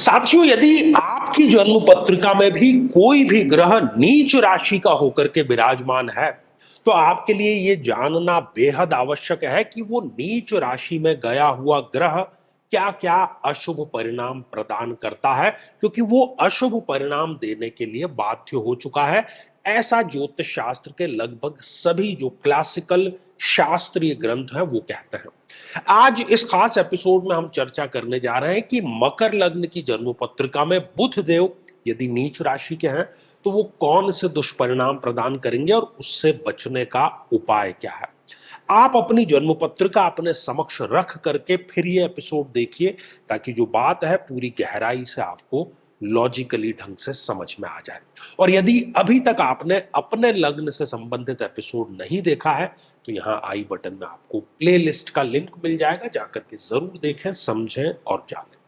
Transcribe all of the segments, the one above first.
साथियों, यदि आपकी जन्म पत्रिका में भी कोई भी ग्रह नीच राशि का होकर के विराजमान है, तो आपके लिए यह जानना बेहद आवश्यक है कि वो नीच राशि में गया हुआ ग्रह क्या क्या अशुभ परिणाम प्रदान करता है, क्योंकि वो अशुभ परिणाम देने के लिए बाध्य हो चुका है। ऐसा ज्योतिष शास्त्र के लगभग सभी जो क्लासिकल शास्त्रीय ग्रंथ है वो कहते हैं। आज इस खास एपिसोड में हम चर्चा करने जा रहे हैं कि मकर लग्न की जन्म पत्रिका में बुध देव यदि नीच राशि के हैं तो वो कौन से दुष्परिणाम प्रदान करेंगे और उससे बचने का उपाय क्या है। आप अपनी जन्म पत्रिका अपने समक्ष रख करके फिर ये एपिसोड देखिए, ताकि जो बात है पूरी गहराई से आपको लॉजिकली ढंग से समझ में आ जाए। और यदि अभी तक आपने अपने लग्न से संबंधित एपिसोड नहीं देखा है तो यहां आई बटन में आपको प्लेलिस्ट का लिंक मिल जाएगा, जाकर के जरूर देखें, समझें और जानें।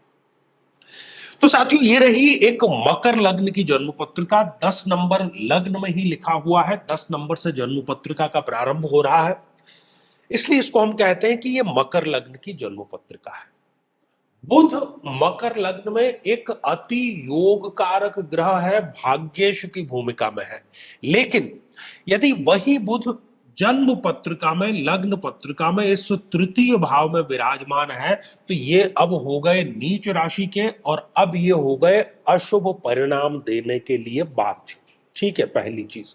तो साथियों, ये रही एक मकर लग्न की जन्म पत्रिका। 10 नंबर लग्न में ही लिखा हुआ है, 10 नंबर से जन्म पत्रिका का प्रारंभ हो रहा है, इसलिए इसको हम कहते हैं कि ये मकर लग्न की जन्म पत्रिका है। बुध मकर लग्न में एक अति योग कारक ग्रह है, भाग्येश की भूमिका में है। लेकिन यदि वही बुध जन्म पत्रिका में, लग्न पत्रिका में इस तृतीय भाव में विराजमान है तो ये अब हो गए नीच राशि के और अब ये हो गए अशुभ परिणाम देने के लिए बाध्य। ठीक है, पहली चीज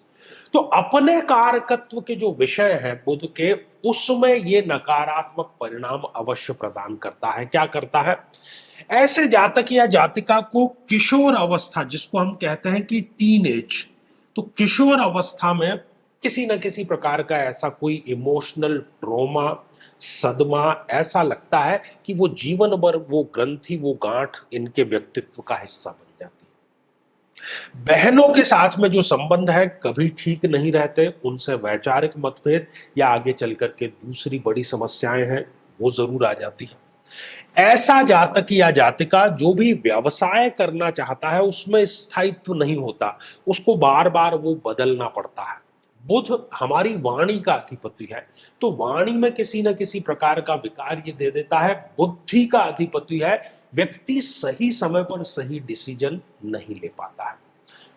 तो अपने कारकत्व के जो विषय हैं बुध के, उसमें ये नकारात्मक परिणाम अवश्य प्रदान करता है। क्या करता है? ऐसे जातक या जातिका को किशोर अवस्था, जिसको हम कहते हैं कि टीनेज, तो किशोर अवस्था में किसी न किसी प्रकार का ऐसा कोई इमोशनल ट्रॉमा, सदमा ऐसा लगता है कि वो जीवन भर वो ग्रंथि, वो गांठ इनके व्यक्तित्व का हिस्सा बन जाती है। बहनों के साथ में जो संबंध है कभी ठीक नहीं रहते, उनसे वैचारिक मतभेद या आगे चल करके दूसरी बड़ी समस्याएं हैं वो जरूर आ जाती है। ऐसा जातक या जातिका जो भी व्यवसाय करना चाहता है उसमें स्थायित्व नहीं होता, उसको बार बार वो बदलना पड़ता है। बुध हमारी वाणी का अधिपति है, तो वाणी में किसी न किसी प्रकार का विकार ये दे देता है। बुद्धि का अधिपति है, व्यक्ति सही समय पर सही डिसीजन नहीं ले पाता है।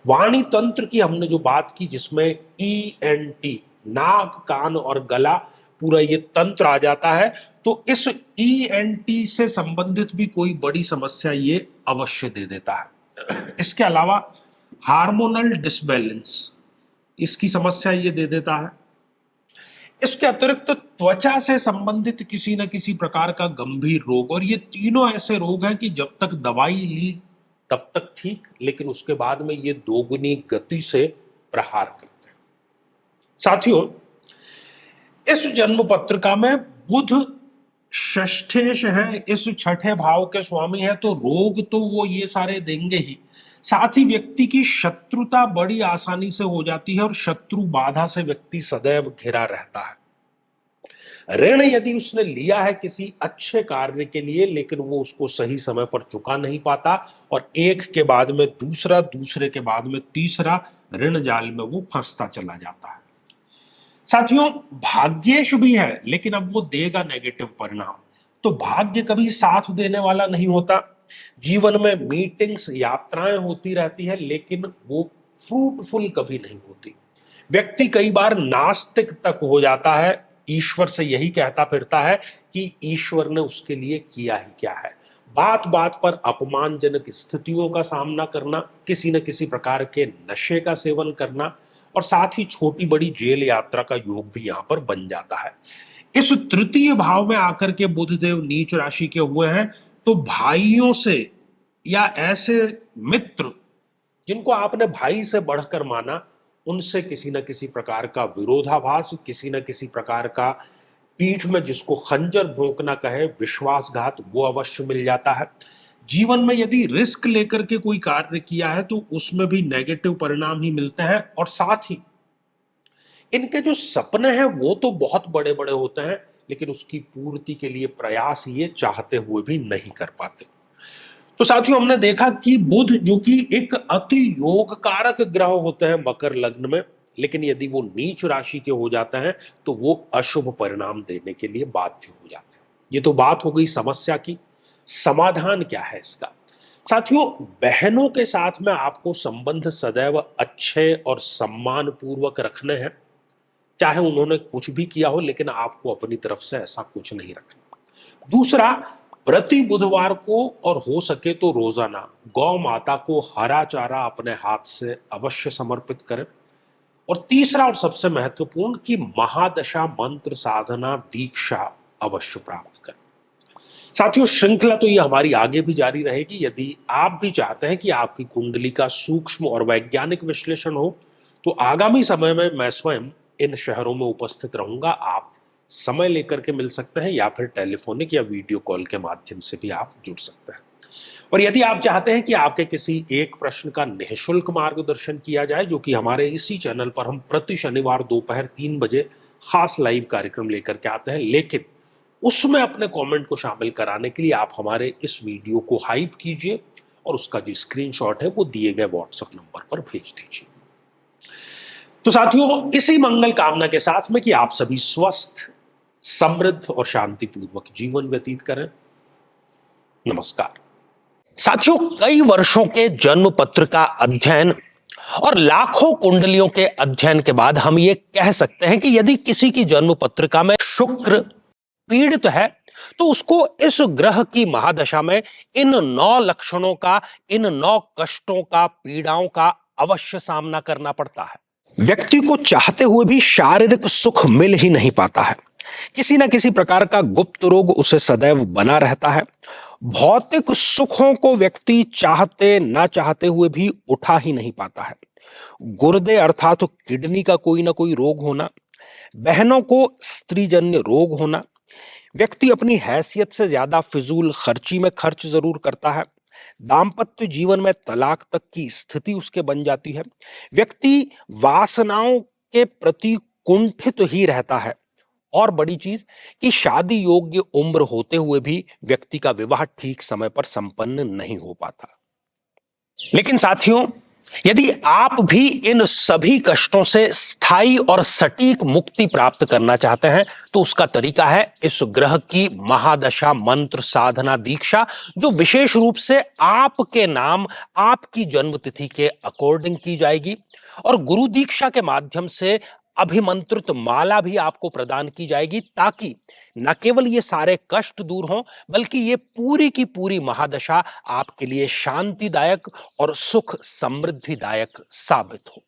वाणी तंत्र की हमने जो बात की, जिसमें ENT, नाक कान और गला, पूरा ये तंत्र आ जाता है, तो इस ENT से संबंधित भी कोई बड़ी समस्या ये अवश्य दे देता है। इसके अलावा हार्मोनल डिसबैलेंस, इसकी समस्या ये दे देता है। इसके अतिरिक्त त्वचा से संबंधित किसी न किसी प्रकार का गंभीर रोग, और ये तीनों ऐसे रोग हैं कि जब तक दवाई ली तब तक ठीक, लेकिन उसके बाद में ये दोगुनी गति से प्रहार करते हैं। साथियों, इस जन्म पत्रिका में बुध षष्ठेश है, इस छठे भाव के स्वामी है, तो रोग तो वो ये सारे देंगे ही, साथ ही व्यक्ति की शत्रुता बड़ी आसानी से हो जाती है और शत्रु बाधा से व्यक्ति सदैव घिरा रहता है। ऋण यदि उसने लिया है किसी अच्छे कार्य के लिए, लेकिन वो उसको सही समय पर चुका नहीं पाता और एक के बाद में दूसरा, दूसरे के बाद में तीसरा ऋण जाल में वो फंसता चला जाता है। साथियों, भाग्येश भी है, लेकिन अब वो देगा नेगेटिव परिणाम। तो भाग्य कभी साथ देने वाला नहीं होता। जीवन में मीटिंग्स, यात्राएं होती रहती है, लेकिन वो फ्रूटफुल कभी नहीं होती। व्यक्ति कई बार नास्तिक तक हो जाता है, ईश्वर से यही कहता फिरता है कि ईश्वर ने उसके लिए किया ही क्या है। बात बात पर अपमानजनक स्थितियों का सामना करना, किसी न किसी प्रकार के नशे का सेवन करना, और साथ ही छोटी बड़ी जेल यात्रा का योग भी यहां पर बन जाता है। इस तृतीय भाव में आकर के बुधदेव नीच राशि के हुए हैं, तो भाइयों से या ऐसे मित्र जिनको आपने भाई से बढ़कर माना, उनसे किसी न किसी प्रकार का विरोधाभास, किसी न किसी प्रकार का पीठ में जिसको खंजर भोंकना कहे, विश्वासघात, वो अवश्य मिल जाता है। जीवन में यदि रिस्क लेकर के कोई कार्य किया है तो उसमें भी नेगेटिव परिणाम ही मिलते हैं, और साथ ही इनके जो सपने हैं वो तो बहुत बड़े बड़े होते हैं, लेकिन उसकी पूर्ति के लिए प्रयास ये चाहते हुए भी नहीं कर पाते। तो साथियों, हमने देखा कि बुध जो कि एक अति योग कारक ग्रह होते हैं मकर लग्न में, लेकिन यदि वो नीच राशि के हो जाते हैं तो वो अशुभ परिणाम देने के लिए बाध्य हो जाते हैं। ये तो बात हो गई समस्या की। समाधान क्या है इसका? साथियों, बहनों के साथ में आपको संबंध सदैव अच्छे और सम्मान पूर्वक रखने हैं, चाहे उन्होंने कुछ भी किया हो, लेकिन आपको अपनी तरफ से ऐसा कुछ नहीं रखना। दूसरा, प्रति बुधवार को और हो सके तो रोजाना गौ माता को हरा चारा अपने हाथ से अवश्य समर्पित करें। और तीसरा और सबसे महत्वपूर्ण कि महादशा मंत्र साधना दीक्षा अवश्य प्राप्त करें। साथियों, श्रृंखला तो ये हमारी आगे भी जारी रहेगी। यदि आप भी चाहते हैं कि आपकी कुंडली का सूक्ष्म और वैज्ञानिक विश्लेषण हो, तो आगामी समय में मैं स्वयं इन शहरों में उपस्थित रहूंगा। आप समय लेकर के मिल सकते हैं, या फिर टेलीफोनिक या वीडियो कॉल के माध्यम से भी आप जुड़ सकते हैं। और यदि आप चाहते हैं कि आपके किसी एक प्रश्न का निःशुल्क मार्गदर्शन किया जाए, जो कि हमारे इसी चैनल पर हम प्रति शनिवार दोपहर 3 बजे खास लाइव कार्यक्रम लेकर के आते हैं, लेकिन उसमें अपने कमेंट को शामिल कराने के लिए आप हमारे इस वीडियो को हाइप कीजिए और उसका जो स्क्रीनशॉट है वो दिए गए व्हाट्सएप नंबर पर भेज दीजिए। तो साथियों, इसी मंगल कामना के साथ में कि आप सभी स्वस्थ, समृद्ध और शांतिपूर्वक जीवन व्यतीत करें। नमस्कार। साथियों, कई वर्षों के जन्म पत्र का अध्ययन और लाखों कुंडलियों के अध्ययन के बाद हम ये कह सकते हैं कि यदि किसी की जन्म पत्रिका में शुक्र पीड़ित है, तो उसको इस ग्रह की महादशा में इन 9 लक्षणों का, इन 9 कष्टों का, पीड़ाओं का अवश्य सामना करना पड़ता है। व्यक्ति को चाहते हुए भी शारीरिक सुख मिल ही नहीं पाता है। किसी ना किसी प्रकार का गुप्त रोग उसे सदैव बना रहता है। भौतिक सुखों को व्यक्ति चाहते ना चाहते हुए भी उठा ही नहीं पाता है। गुर्दे अर्थात किडनी का कोई ना कोई रोग होना, बहनों को स्त्रीजन्य रोग होना, व्यक्ति अपनी हैसियत से ज्यादा फिजूल खर्ची में खर्च जरूर करता है, दाम्पत्य जीवन में तलाक तक की स्थिति उसके बन जाती है, व्यक्ति वासनाओं के प्रति कुंठित ही रहता है, और बड़ी चीज कि शादी योग्य उम्र होते हुए भी व्यक्ति का विवाह ठीक समय पर संपन्न नहीं हो पाता। लेकिन साथियों, यदि आप भी इन सभी कष्टों से स्थायी और सटीक मुक्ति प्राप्त करना चाहते हैं, तो उसका तरीका है इस ग्रह की महादशा मंत्र साधना दीक्षा, जो विशेष रूप से आपके नाम, आपकी जन्मतिथि के अकॉर्डिंग की जाएगी। और गुरु दीक्षा के माध्यम से अभिमंत्रित माला भी आपको प्रदान की जाएगी, ताकि न केवल ये सारे कष्ट दूर हों, बल्कि ये पूरी की पूरी महादशा आपके लिए शांतिदायक और सुख समृद्धिदायक साबित हो।